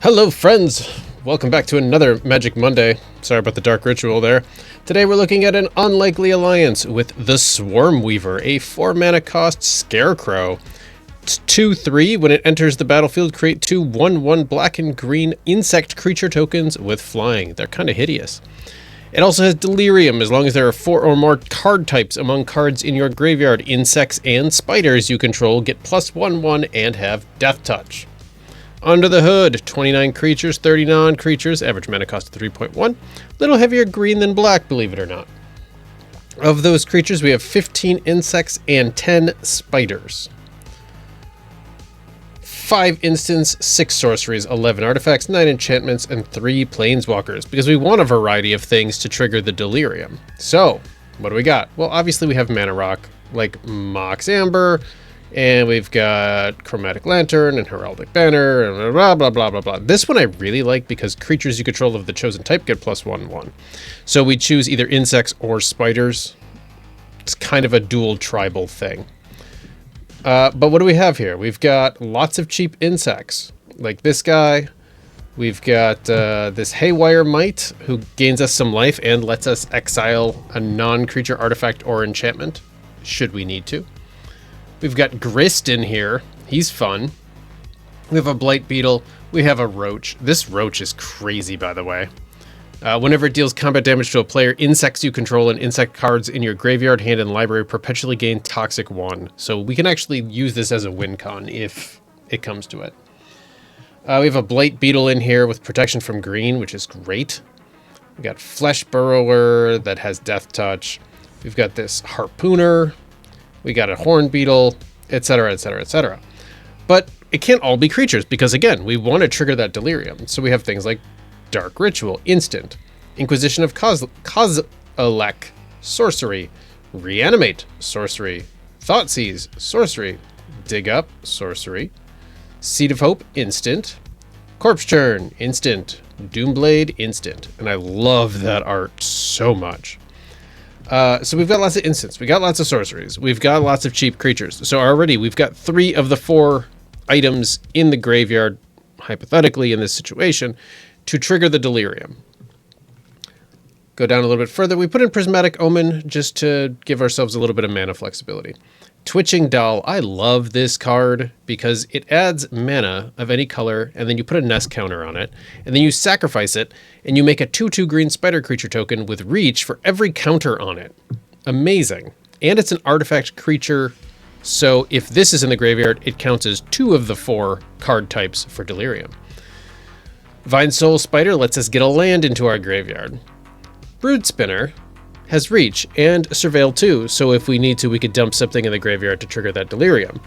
Hello friends! Welcome back to another Magic Monday. Sorry about the dark ritual there. Today we're looking at an unlikely alliance with the Swarmweaver, a 4 mana cost scarecrow. It's 2/3. When it enters the battlefield, create 2 1/1 black and green insect creature tokens with flying. They're kind of hideous. It also has Delirium. As long as there are 4 or more card types among cards in your graveyard, insects and spiders you control get +1/1 and have Death Touch. Under the hood, 29 creatures, 30 non-creatures, average mana cost of 3.1. Little heavier green than black, believe it or not. Of those creatures, we have 15 insects and 10 spiders. 5 instants, 6 sorceries, 11 artifacts, 9 enchantments, and 3 planeswalkers, because we want a variety of things to trigger the Delirium. So, what do we got? Well, obviously we have Mana Rock, like Mox Amber, and we've got Chromatic Lantern and Heraldic Banner, and blah, blah, blah, blah, blah. This one I really like because creatures you control of the chosen type get +1/1. So we choose either insects or spiders. It's kind of a dual tribal thing. But what do we have here? We've got lots of cheap insects, like this guy. We've got this Haywire Mite, who gains us some life and lets us exile a non-creature artifact or enchantment, should we need to. We've got Grist in here. He's fun. We have a Blight Beetle. We have a Roach. This Roach is crazy, by the way. Whenever it deals combat damage to a player, insects you control and insect cards in your graveyard, hand, and library perpetually gain Toxic 1. So we can actually use this as a win con if it comes to it. We have a Blight Beetle in here with protection from green, which is great. We got Flesh Burrower that has Death Touch. We've got this Harpooner. We got a Horn Beetle, etc., etc., etc. But it can't all be creatures because, again, we want to trigger that Delirium. So we have things like Dark Ritual, Instant, Inquisition of Kozilek, Sorcery, Reanimate, Sorcery, Thoughtseize, Sorcery, Dig Up, Sorcery, Seed of Hope, Instant, Corpse Churn, Instant, Doomblade, Instant. And I love that art so much. So we've got lots of instants, we got lots of sorceries, we've got lots of cheap creatures. So already we've got 3 of the 4 items in the graveyard, hypothetically in this situation, to trigger the Delirium. Go down a little bit further, we put in Prismatic Omen just to give ourselves a little bit of mana flexibility. Twitching Doll, I love this card because it adds mana of any color, and then you put a nest counter on it, and then you sacrifice it, and you make a 2/2 green spider creature token with reach for every counter on it. Amazing. And it's an artifact creature, so if this is in the graveyard, it counts as 2 of the 4 card types for Delirium. Vine Soul Spider lets us get a land into our graveyard. Brood Spinner has reach and surveil too, so if we need to, we could dump something in the graveyard to trigger that Delirium.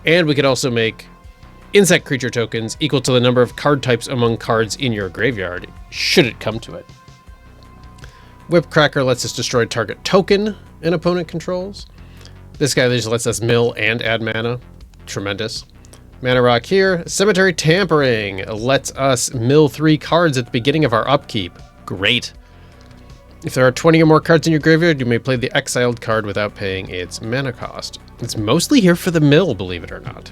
And we could also make insect creature tokens equal to the number of card types among cards in your graveyard, should it come to it. Whipcracker lets us destroy target token an opponent controls. This guy just lets us mill and add mana. Tremendous. Mana Rock here. Cemetery Tampering lets us mill 3 cards at the beginning of our upkeep. Great. If there are 20 or more cards in your graveyard, you may play the exiled card without paying its mana cost. It's mostly here for the mill, believe it or not.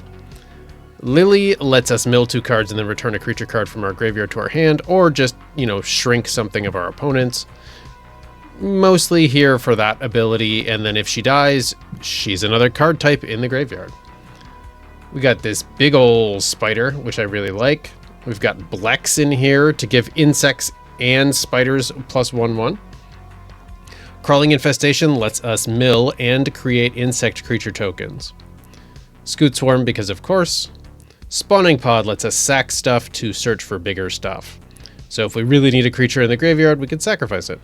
Lily lets us mill 2 cards and then return a creature card from our graveyard to our hand, or just, shrink something of our opponent's. Mostly here for that ability, and then if she dies, she's another card type in the graveyard. We got this big ol' spider, which I really like. We've got Blex in here to give insects and spiders +1/1. Crawling Infestation lets us mill and create insect creature tokens. Scoot Swarm, because of course. Spawning Pod lets us sack stuff to search for bigger stuff. So if we really need a creature in the graveyard, we can sacrifice it.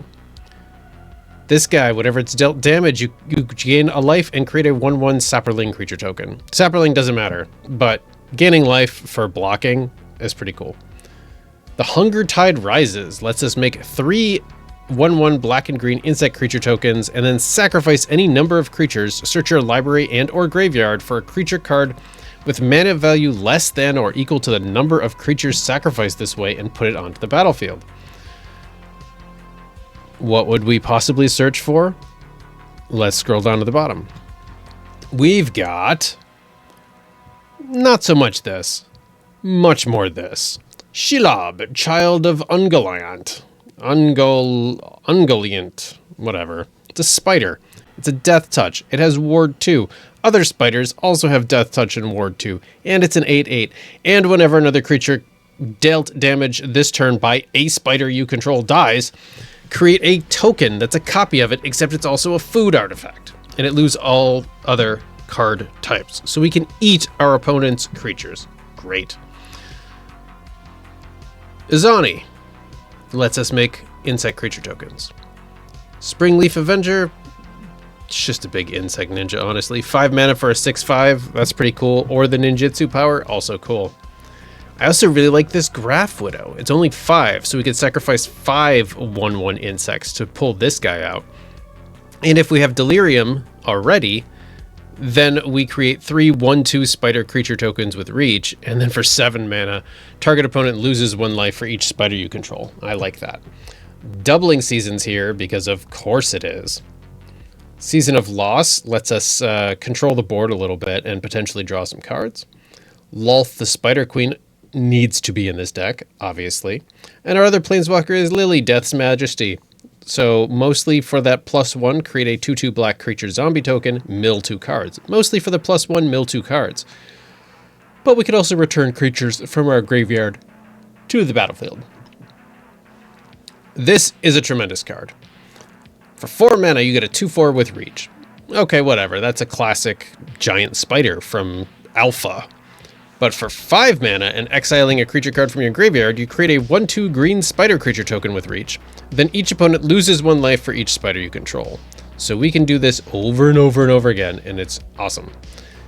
This guy, whenever it's dealt damage, you gain a life and create a 1/1 Sapperling creature token. Sapperling doesn't matter, but gaining life for blocking is pretty cool. The Hunger Tide Rises lets us make 3 1/1 black and green insect creature tokens, and then sacrifice any number of creatures, search your library and or graveyard for a creature card with mana value less than or equal to the number of creatures sacrificed this way, and put it onto the battlefield. What would we possibly search for? Let's scroll down to the bottom. We've got not so much this, much more this. Shelob, child of Ungoliant. Ungoliant, whatever. It's a spider. It's a death touch. It has ward 2. Other spiders also have death touch and ward 2. And it's an 8/8. And whenever another creature dealt damage this turn by a spider you control dies, create a token that's a copy of it, except it's also a food artifact. And it loses all other card types. So we can eat our opponent's creatures. Great. Izani lets us make insect creature tokens. Springleaf Avenger, it's just a big insect ninja, honestly. 5 mana for a 6/5, that's pretty cool. Or the ninjutsu power, also cool. I also really like this Graph Widow. It's only 5, so we could sacrifice 5 1/1 insects to pull this guy out. And if we have Delirium already, then we create 3 1/2 spider creature tokens with reach, and then for 7 mana, target opponent loses 1 life for each spider you control. I like that. Doubling Seasons here, because of course it is. Season of Loss lets us control the board a little bit and potentially draw some cards. Lolth the Spider Queen needs to be in this deck, obviously. And our other Planeswalker is Lily, Death's Majesty. So mostly for that +1, create a 2/2 black creature zombie token, mill 2 cards. Mostly for the +1, mill 2 cards. But we could also return creatures from our graveyard to the battlefield. This is a tremendous card. For 4 mana, you get a 2/4 with reach. Okay, whatever. That's a classic giant spider from Alpha. But for 5 mana and exiling a creature card from your graveyard, you create a 1/2 green spider creature token with reach. Then each opponent loses 1 life for each spider you control. So we can do this over and over and over again, and it's awesome.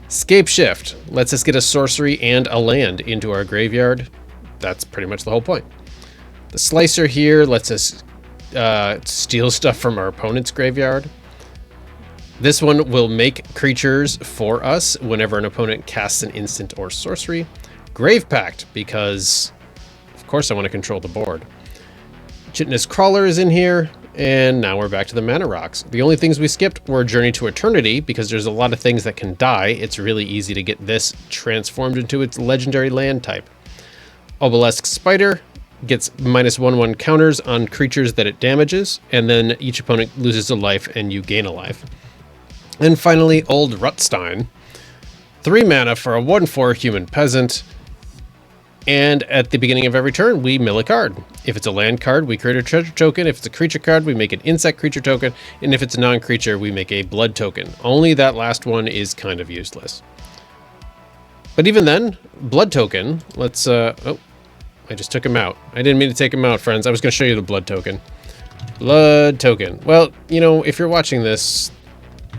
Scape Shift lets us get a sorcery and a land into our graveyard. That's pretty much the whole point. The Slicer here lets us steal stuff from our opponent's graveyard. This one will make creatures for us whenever an opponent casts an instant or sorcery. Grave Pact, because of course I want to control the board. Chitinous Crawler is in here, and now we're back to the Mana Rocks. The only things we skipped were Journey to Eternity, because there's a lot of things that can die. It's really easy to get this transformed into its legendary land type. Obelisk Spider gets -1/1 counters on creatures that it damages, and then each opponent loses a life and you gain a life. And finally, Old Rutstein. 3 mana for a 1/4 human peasant. And at the beginning of every turn, we mill a card. If it's a land card, we create a treasure token. If it's a creature card, we make an insect creature token. And if it's a non-creature, we make a blood token. Only that last one is kind of useless. But even then, blood token, let's, oh, I just took him out. I didn't mean to take him out, friends. I was going to show you the blood token. Blood token. Well, you know, if you're watching this,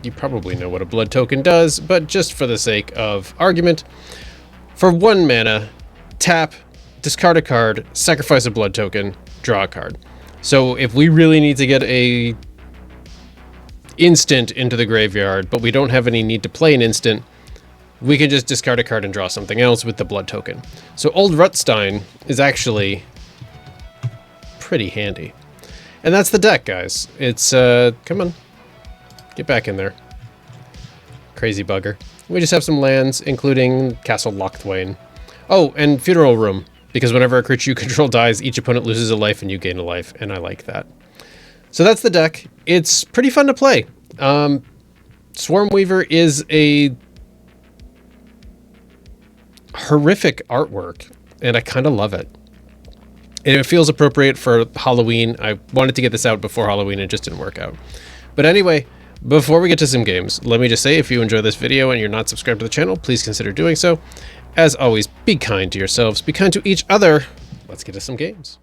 you probably know what a blood token does, but just for the sake of argument, for 1 mana, tap, discard a card, sacrifice a blood token, draw a card. So if we really need to get a instant into the graveyard, but we don't have any need to play an instant, we can just discard a card and draw something else with the blood token. So Old Rutstein is actually pretty handy. And that's the deck, guys. It's, come on. Get back in there. Crazy bugger. We just have some lands, including Castle Locthwain. Oh, and Funeral Room, because whenever a creature you control dies, each opponent loses a life and you gain a life, and I like that. So that's the deck. It's pretty fun to play. Swarmweaver is a horrific artwork, and I kind of love it. And it feels appropriate for Halloween. I wanted to get this out before Halloween, and it just didn't work out. But anyway, before we get to some games, let me just say, if you enjoy this video and you're not subscribed to the channel, please consider doing so. As always, be kind to yourselves, be kind to each other. Let's get to some games.